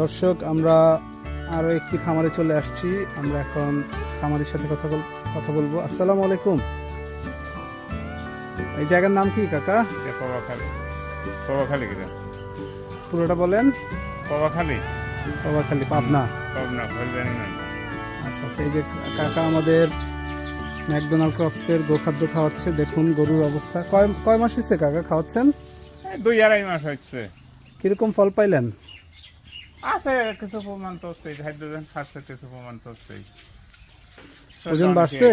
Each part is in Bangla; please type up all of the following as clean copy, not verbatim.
দর্শক, আমরা আরো একটি খামারে চলে আসছি। আমরা এখন খামারের সাথে কথা বলবো। আসসালামু আলাইকুম। এই জায়গার নাম কি কাকা? পবাখালী গ্রাম। পুরোটা বলেন। পবাখালী, পাবনা। ফুলবাড়ি না। আচ্ছা আচ্ছা, এই যে কাকা আমাদের ম্যাকডোনাল্ড ক্রপসের গোখাদ্য খাওয়াচ্ছে। দেখুন গরুর অবস্থা। কয় মাস হয়েছে কাকা খাওয়াচ্ছেন? 2-2.5 মাস হচ্ছে। কিরকম ফল পাইলেন? আছে কিছু প্রমাণ তো হচ্ছে, হাইড্রোজেন খাচ্ছে কিছু প্রমাণ তো হচ্ছে। ওজন বাড়ছে?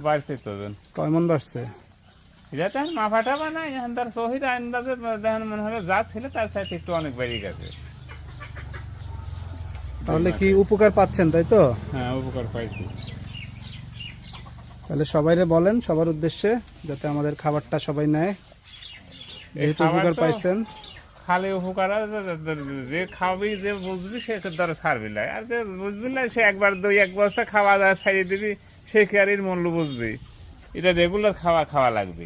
বাড়ছে তো ওজন। কয় মন বাড়ছে? এটা তো মাফাটা বানায় এখন তার শহীদ আন্দাজে দেখেন মনে হলে যা ছিল তার সাথে একটু অনেক বেড়ে গেছে। তাহলে কি উপকার পাচ্ছেন, তাই তো? হ্যাঁ, উপকার পাইছি। তাহলে সবাইরে বলেন, সবার উদ্দেশ্যে, যাতে আমাদের খাবারটা সবাই নেয়। যেহেতু উপকার পাইছেন। খালি উপকার যে খাবি, যে বুঝবি সে ধরে ছাড়বি না, আর যে বুঝবি না সে একবার 2-1 বস্তা খাওয়া দাওয়া ছাড়িয়ে দিবি, সে কি আর এর মূল্য বুঝবি? এটা রেগুলার খাওয়া লাগবে।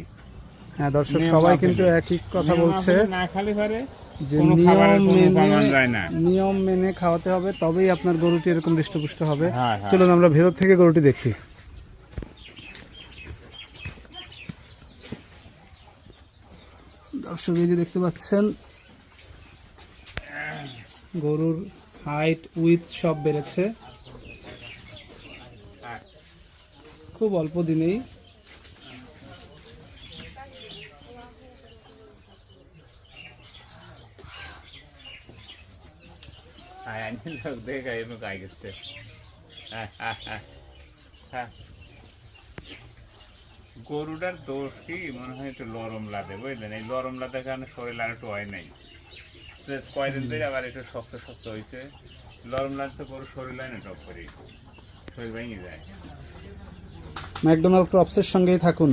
হ্যাঁ দর্শক, সবাই কিন্তু একই কথা বলছে না খালি পারে যে নিয়ম মেনে খাওয়াতে হবে, তবেই আপনার গরুটি এরকম হৃষ্টপুষ্ট হবে। চলুন আমরা ভেতর থেকে গরুটি দেখি। দর্শক, এই যে দেখতে পাচ্ছেন গরুর হাইট উইথ সব বেড়েছে খুব অল্প দিনেই। গরুটার দোষ কি মনে হয় একটু লরম লাগে, বুঝলেন? এই লরম লাদের কারণে শরীর আর একটু হয় নাই, কয়দিন ধরে আবার একটু শক্ত হয়েছে। লরম লাগতে গরু শরীর হয় না, টপ করে শরীর ভেঙে যায়। ম্যাকডোনাল্ড ক্রপসের সঙ্গেই থাকুন।